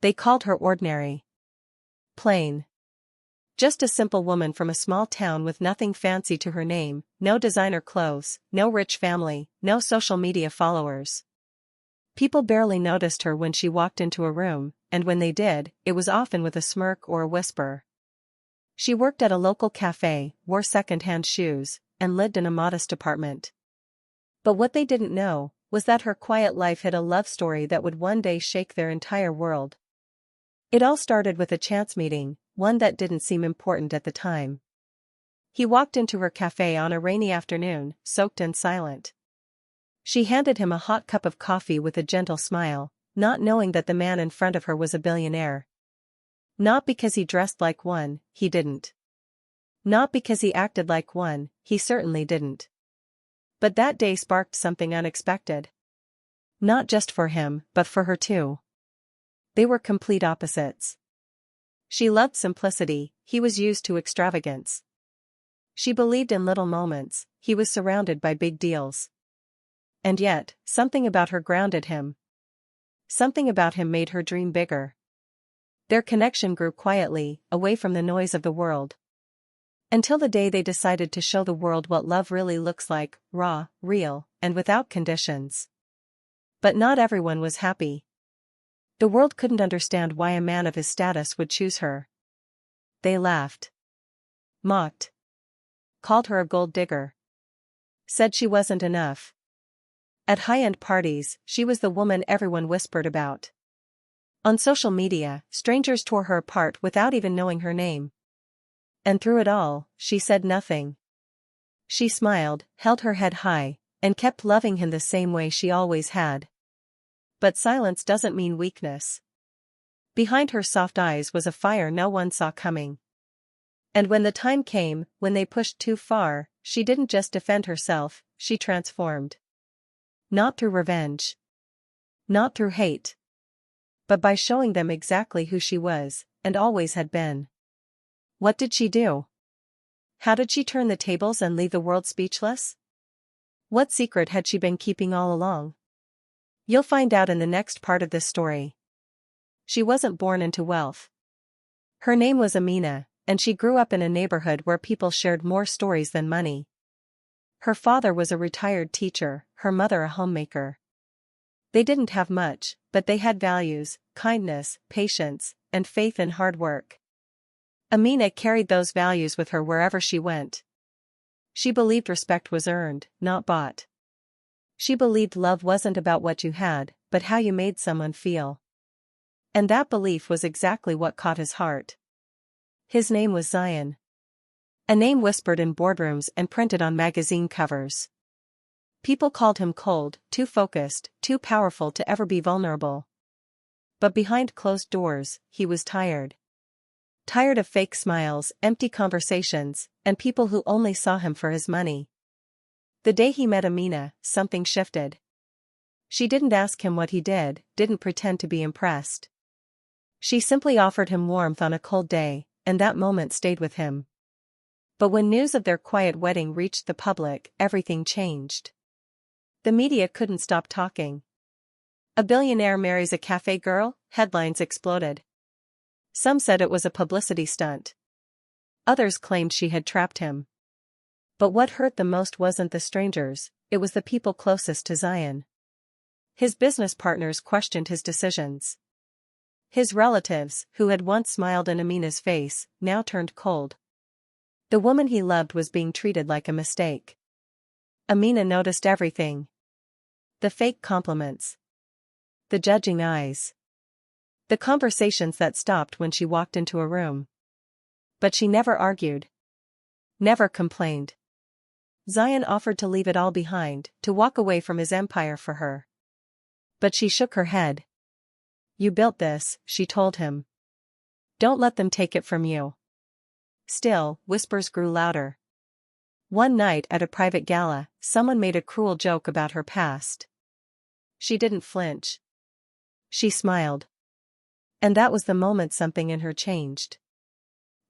They called her ordinary. Plain. Just a simple woman from a small town with nothing fancy to her name, no designer clothes, no rich family, no social media followers. People barely noticed her when she walked into a room, and when they did, it was often with a smirk or a whisper. She worked at a local cafe, wore second-hand shoes, and lived in a modest apartment. But what they didn't know was that her quiet life hid a love story that would one day shake their entire world. It all started with a chance meeting, one that didn't seem important at the time. He walked into her cafe on a rainy afternoon, soaked and silent. She handed him a hot cup of coffee with a gentle smile, not knowing that the man in front of her was a billionaire. Not because he dressed like one, he didn't. Not because he acted like one, he certainly didn't. But that day sparked something unexpected. Not just for him, but for her too. They were complete opposites. She loved simplicity, he was used to extravagance. She believed in little moments, he was surrounded by big deals. And yet, something about her grounded him. Something about him made her dream bigger. Their connection grew quietly, away from the noise of the world. Until the day they decided to show the world what love really looks like, raw, real, and without conditions. But not everyone was happy. The world couldn't understand why a man of his status would choose her. They laughed. Mocked. Called her a gold digger. Said she wasn't enough. At high-end parties, she was the woman everyone whispered about. On social media, strangers tore her apart without even knowing her name. And through it all, she said nothing. She smiled, held her head high, and kept loving him the same way she always had. But silence doesn't mean weakness. Behind her soft eyes was a fire no one saw coming. And when the time came, when they pushed too far, she didn't just defend herself, she transformed. Not through revenge. Not through hate. But by showing them exactly who she was, and always had been. What did she do? How did she turn the tables and leave the world speechless? What secret had she been keeping all along? You'll find out in the next part of this story. She wasn't born into wealth. Her name was Amina, and she grew up in a neighborhood where people shared more stories than money. Her father was a retired teacher, her mother a homemaker. They didn't have much, but they had values, kindness, patience, and faith in hard work. Amina carried those values with her wherever she went. She believed respect was earned, not bought. She believed love wasn't about what you had, but how you made someone feel. And that belief was exactly what caught his heart. His name was Zion. A name whispered in boardrooms and printed on magazine covers. People called him cold, too focused, too powerful to ever be vulnerable. But behind closed doors, he was tired. Tired of fake smiles, empty conversations, and people who only saw him for his money. The day he met Amina, something shifted. She didn't ask him what he did, didn't pretend to be impressed. She simply offered him warmth on a cold day, and that moment stayed with him. But when news of their quiet wedding reached the public, everything changed. The media couldn't stop talking. "A billionaire marries a cafe girl?" Headlines exploded. Some said it was a publicity stunt. Others claimed she had trapped him. But what hurt the most wasn't the strangers, it was the people closest to Zion. His business partners questioned his decisions. His relatives, who had once smiled in Amina's face, now turned cold. The woman he loved was being treated like a mistake. Amina noticed everything. The fake compliments. The judging eyes. The conversations that stopped when she walked into a room. But she never argued. Never complained. Zion offered to leave it all behind, to walk away from his empire for her. But she shook her head. "You built this," she told him. "Don't let them take it from you." Still, whispers grew louder. One night at a private gala, someone made a cruel joke about her past. She didn't flinch. She smiled. And that was the moment something in her changed.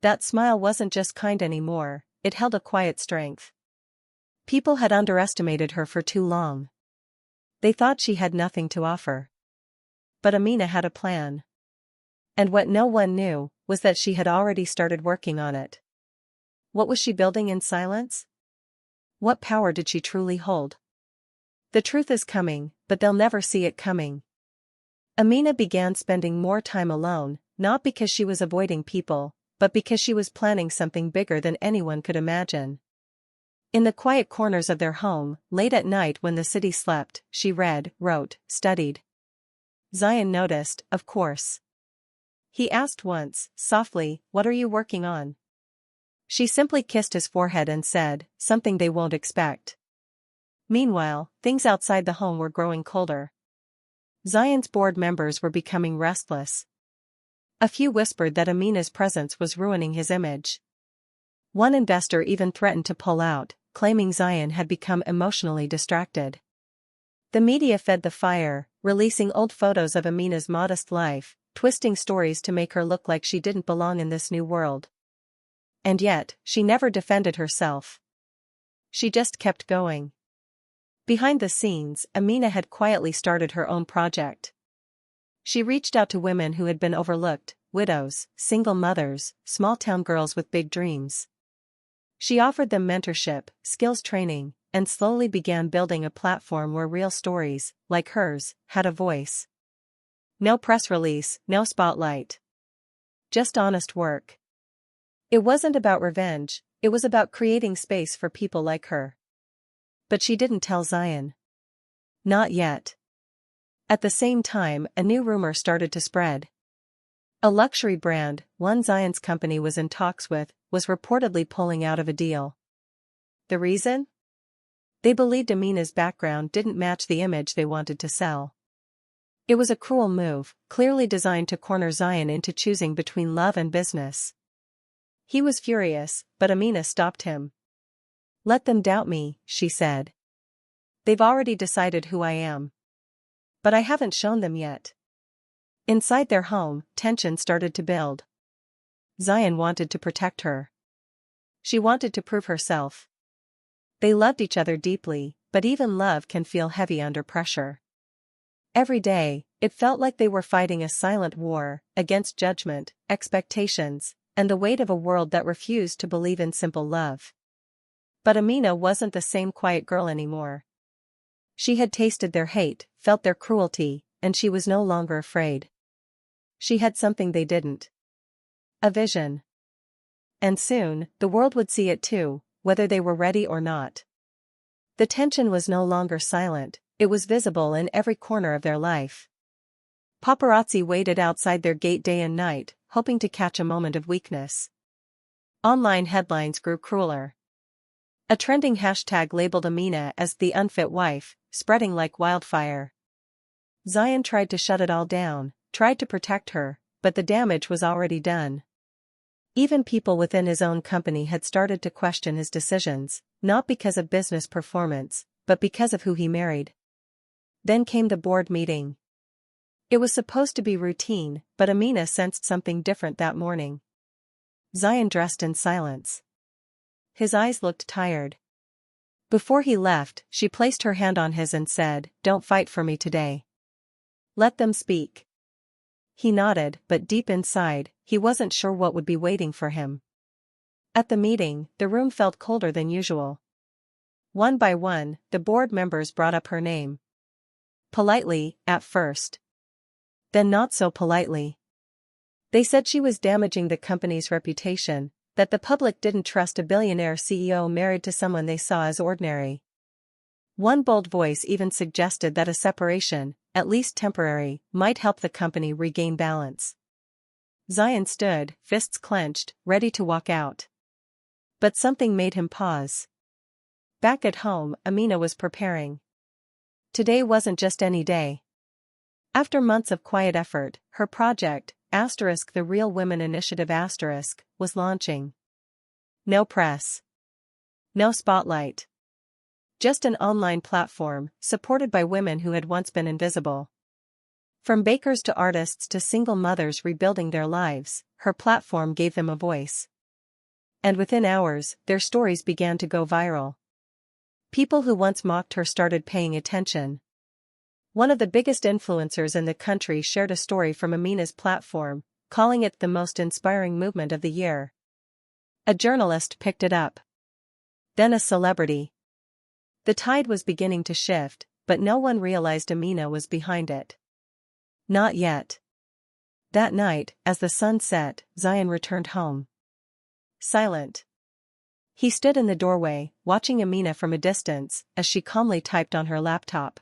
That smile wasn't just kind anymore, it held a quiet strength. People had underestimated her for too long. They thought she had nothing to offer. But Amina had a plan. And what no one knew was that she had already started working on it. What was she building in silence? What power did she truly hold? The truth is coming, but they'll never see it coming. Amina began spending more time alone, not because she was avoiding people, but because she was planning something bigger than anyone could imagine. In the quiet corners of their home, late at night when the city slept, she read, wrote, studied. Zion noticed, of course. He asked once, softly, "What are you working on?" She simply kissed his forehead and said, "Something they won't expect." Meanwhile, things outside the home were growing colder. Zion's board members were becoming restless. A few whispered that Amina's presence was ruining his image. One investor even threatened to pull out, claiming Zion had become emotionally distracted. The media fed the fire, releasing old photos of Amina's modest life, twisting stories to make her look like she didn't belong in this new world. And yet, she never defended herself. She just kept going. Behind the scenes, Amina had quietly started her own project. She reached out to women who had been overlooked, widows, single mothers, small-town girls with big dreams. She offered them mentorship, skills training, and slowly began building a platform where real stories, like hers, had a voice. No press release, no spotlight. Just honest work. It wasn't about revenge, it was about creating space for people like her. But she didn't tell Zion. Not yet. At the same time, a new rumor started to spread. A luxury brand, one Zion's company was in talks with, was reportedly pulling out of a deal. The reason? They believed Amina's background didn't match the image they wanted to sell. It was a cruel move, clearly designed to corner Zion into choosing between love and business. He was furious, but Amina stopped him. "Let them doubt me," she said. "They've already decided who I am. But I haven't shown them yet." Inside their home, tension started to build. Zion wanted to protect her. She wanted to prove herself. They loved each other deeply, but even love can feel heavy under pressure. Every day, it felt like they were fighting a silent war, against judgment, expectations, and the weight of a world that refused to believe in simple love. But Amina wasn't the same quiet girl anymore. She had tasted their hate, felt their cruelty, and she was no longer afraid. She had something they didn't. A vision. And soon, the world would see it too, whether they were ready or not. The tension was no longer silent, it was visible in every corner of their life. Paparazzi waited outside their gate day and night, hoping to catch a moment of weakness. Online headlines grew crueler. A trending hashtag labeled Amina as the unfit wife, spreading like wildfire. Zion tried to shut it all down, tried to protect her, but the damage was already done. Even people within his own company had started to question his decisions, not because of business performance, but because of who he married. Then came the board meeting. It was supposed to be routine, but Amina sensed something different that morning. Zion dressed in silence. His eyes looked tired. Before he left, she placed her hand on his and said, "Don't fight for me today. Let them speak." He nodded, but deep inside, he wasn't sure what would be waiting for him. At the meeting, the room felt colder than usual. One by one, the board members brought up her name. Politely, at first. Then not so politely. They said she was damaging the company's reputation, that the public didn't trust a billionaire CEO married to someone they saw as ordinary. One bold voice even suggested that a separation, at least temporary, might help the company regain balance. Zion stood, fists clenched, ready to walk out. But something made him pause. Back at home, Amina was preparing. Today wasn't just any day. After months of quiet effort, her project, the Real Women Initiative was launching. No press. No spotlight. Just an online platform, supported by women who had once been invisible. From bakers to artists to single mothers rebuilding their lives, her platform gave them a voice. And within hours, their stories began to go viral. People who once mocked her started paying attention. One of the biggest influencers in the country shared a story from Amina's platform, calling it the most inspiring movement of the year. A journalist picked it up. Then a celebrity. The tide was beginning to shift, but no one realized Amina was behind it. Not yet. That night, as the sun set, Zion returned home. Silent. He stood in the doorway, watching Amina from a distance, as she calmly typed on her laptop.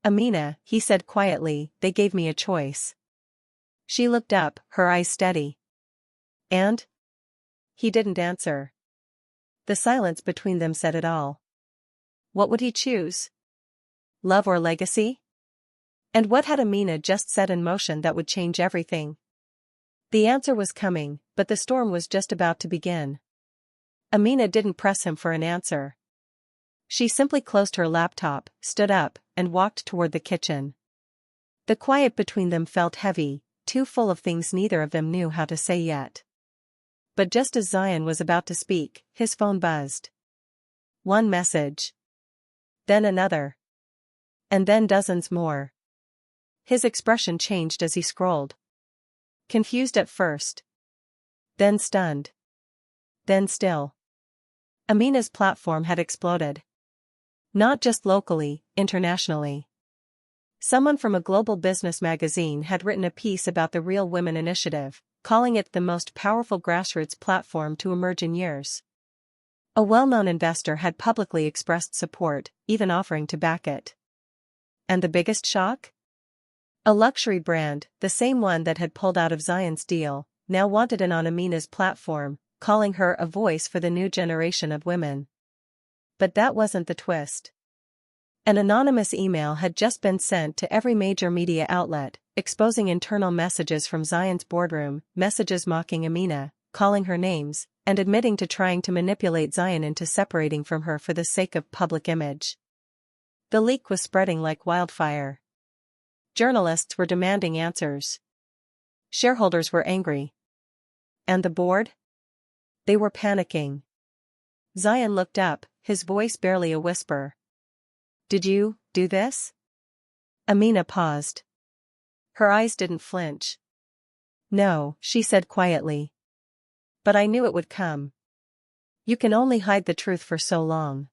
"Amina," he said quietly, "they gave me a choice." She looked up, her eyes steady. "And?" He didn't answer. The silence between them said it all. What would he choose? Love or legacy? And what had Amina just set in motion that would change everything? The answer was coming, but the storm was just about to begin. Amina didn't press him for an answer. She simply closed her laptop, stood up, and walked toward the kitchen. The quiet between them felt heavy, too full of things neither of them knew how to say yet. But just as Zion was about to speak, his phone buzzed. One message. Then another. And then dozens more. His expression changed as he scrolled. Confused at first. Then stunned. Then still. Amina's platform had exploded. Not just locally, internationally. Someone from a global business magazine had written a piece about the Real Women Initiative, calling it the most powerful grassroots platform to emerge in years. A well-known investor had publicly expressed support, even offering to back it. And the biggest shock? A luxury brand, the same one that had pulled out of Zion's deal, now wanted in on Amina's platform, calling her a voice for the new generation of women. But that wasn't the twist. An anonymous email had just been sent to every major media outlet, exposing internal messages from Zion's boardroom, messages mocking Amina, calling her names, and admitting to trying to manipulate Zion into separating from her for the sake of public image. The leak was spreading like wildfire. Journalists were demanding answers. Shareholders were angry. And the board? They were panicking. Zion looked up, his voice barely a whisper. "Did you do this?" Amina paused. Her eyes didn't flinch. "No," she said quietly. "But I knew it would come. You can only hide the truth for so long."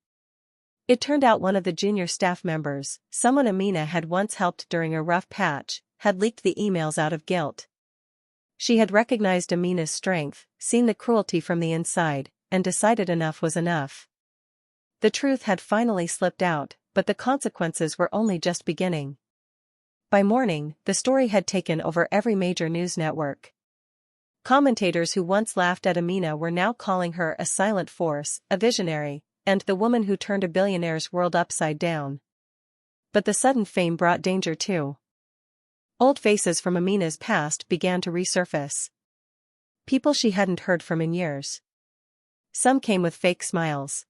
It turned out one of the junior staff members, someone Amina had once helped during a rough patch, had leaked the emails out of guilt. She had recognized Amina's strength, seen the cruelty from the inside, and decided enough was enough. The truth had finally slipped out, but the consequences were only just beginning. By morning, the story had taken over every major news network. Commentators who once laughed at Amina were now calling her a silent force, a visionary, and the woman who turned a billionaire's world upside down. But the sudden fame brought danger too. Old faces from Amina's past began to resurface. People she hadn't heard from in years. Some came with fake smiles.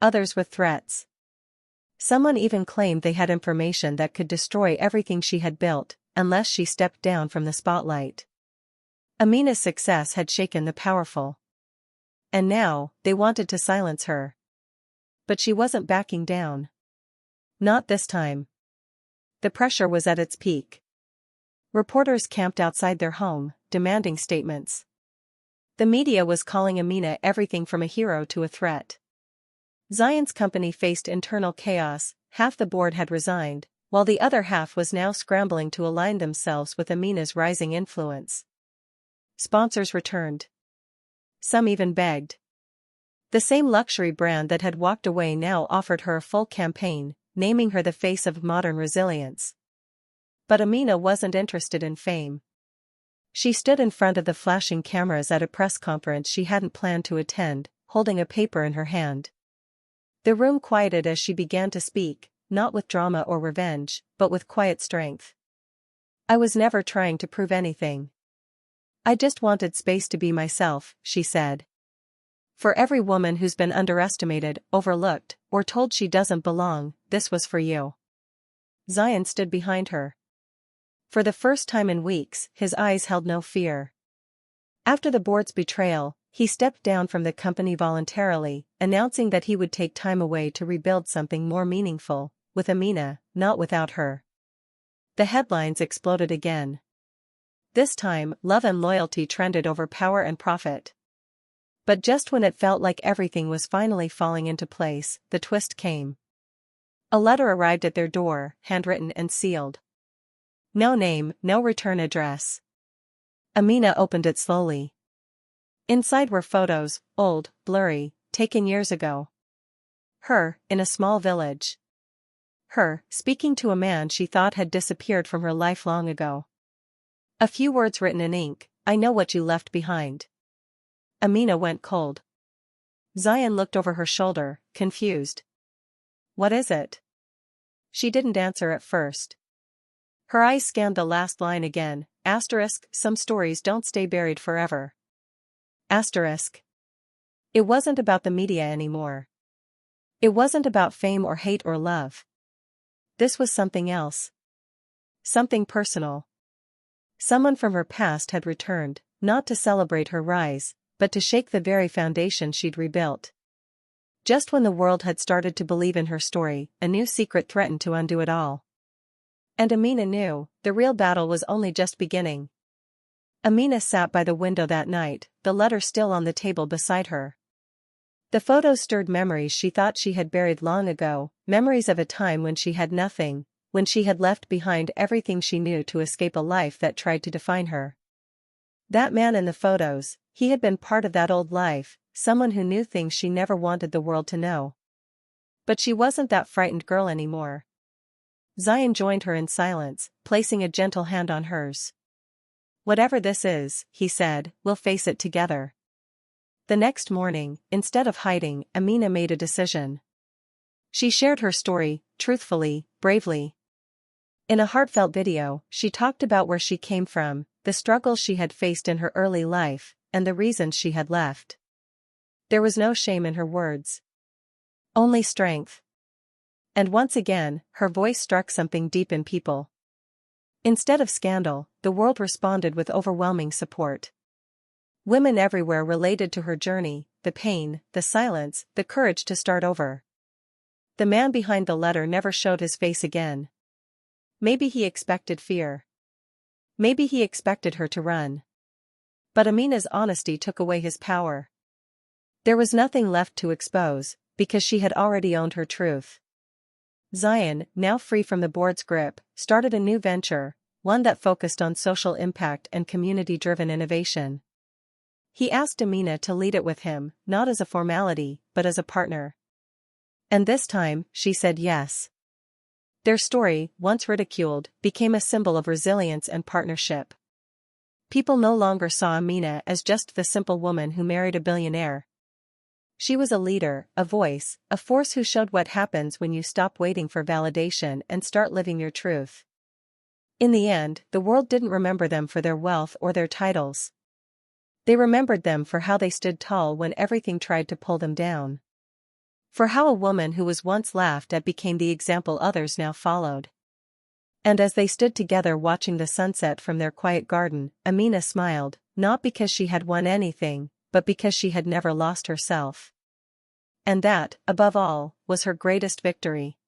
Others with threats. Someone even claimed they had information that could destroy everything she had built, unless she stepped down from the spotlight. Amina's success had shaken the powerful. And now, they wanted to silence her. But she wasn't backing down. Not this time. The pressure was at its peak. Reporters camped outside their home, demanding statements. The media was calling Amina everything from a hero to a threat. Zion's company faced internal chaos, half the board had resigned, while the other half was now scrambling to align themselves with Amina's rising influence. Sponsors returned. Some even begged. The same luxury brand that had walked away now offered her a full campaign, naming her the face of modern resilience. But Amina wasn't interested in fame. She stood in front of the flashing cameras at a press conference she hadn't planned to attend, holding a paper in her hand. The room quieted as she began to speak, not with drama or revenge, but with quiet strength. "I was never trying to prove anything. I just wanted space to be myself," she said. "For every woman who's been underestimated, overlooked, or told she doesn't belong, this was for you." Zion stood behind her. For the first time in weeks, his eyes held no fear. After the board's betrayal, he stepped down from the company voluntarily, announcing that he would take time away to rebuild something more meaningful, with Amina, not without her. The headlines exploded again. This time, love and loyalty trended over power and profit. But just when it felt like everything was finally falling into place, the twist came. A letter arrived at their door, handwritten and sealed. No name, no return address. Amina opened it slowly. Inside were photos, old, blurry, taken years ago. Her, in a small village. Her, speaking to a man she thought had disappeared from her life long ago. A few words written in ink, "I know what you left behind." Amina went cold. Zion looked over her shoulder, confused. "What is it?" She didn't answer at first. Her eyes scanned the last line again, asterisk, "Some stories don't stay buried forever." Asterisk. It wasn't about the media anymore. It wasn't about fame or hate or love. This was something else. Something personal. Someone from her past had returned, not to celebrate her rise, but to shake the very foundation she'd rebuilt. Just when the world had started to believe in her story, a new secret threatened to undo it all. And Amina knew, the real battle was only just beginning. Amina sat by the window that night, the letter still on the table beside her. The photos stirred memories she thought she had buried long ago, memories of a time when she had nothing, when she had left behind everything she knew to escape a life that tried to define her. That man in the photos, he had been part of that old life, someone who knew things she never wanted the world to know. But she wasn't that frightened girl anymore. Zion joined her in silence, placing a gentle hand on hers. "Whatever this is," he said, "we'll face it together." The next morning, instead of hiding, Amina made a decision. She shared her story, truthfully, bravely. In a heartfelt video, she talked about where she came from, the struggles she had faced in her early life, and the reasons she had left. There was no shame in her words. Only strength. And once again, her voice struck something deep in people. Instead of scandal, the world responded with overwhelming support. Women everywhere related to her journey, the pain, the silence, the courage to start over. The man behind the letter never showed his face again. Maybe he expected fear. Maybe he expected her to run. But Amina's honesty took away his power. There was nothing left to expose, because she had already owned her truth. Zion, now free from the board's grip, started a new venture, one that focused on social impact and community-driven innovation. He asked Amina to lead it with him, not as a formality, but as a partner. And this time, she said yes. Their story, once ridiculed, became a symbol of resilience and partnership. People no longer saw Amina as just the simple woman who married a billionaire. She was a leader, a voice, a force who showed what happens when you stop waiting for validation and start living your truth. In the end, the world didn't remember them for their wealth or their titles. They remembered them for how they stood tall when everything tried to pull them down. For how a woman who was once laughed at became the example others now followed. And as they stood together watching the sunset from their quiet garden, Amina smiled, not because she had won anything, but because she had never lost herself. And that, above all, was her greatest victory.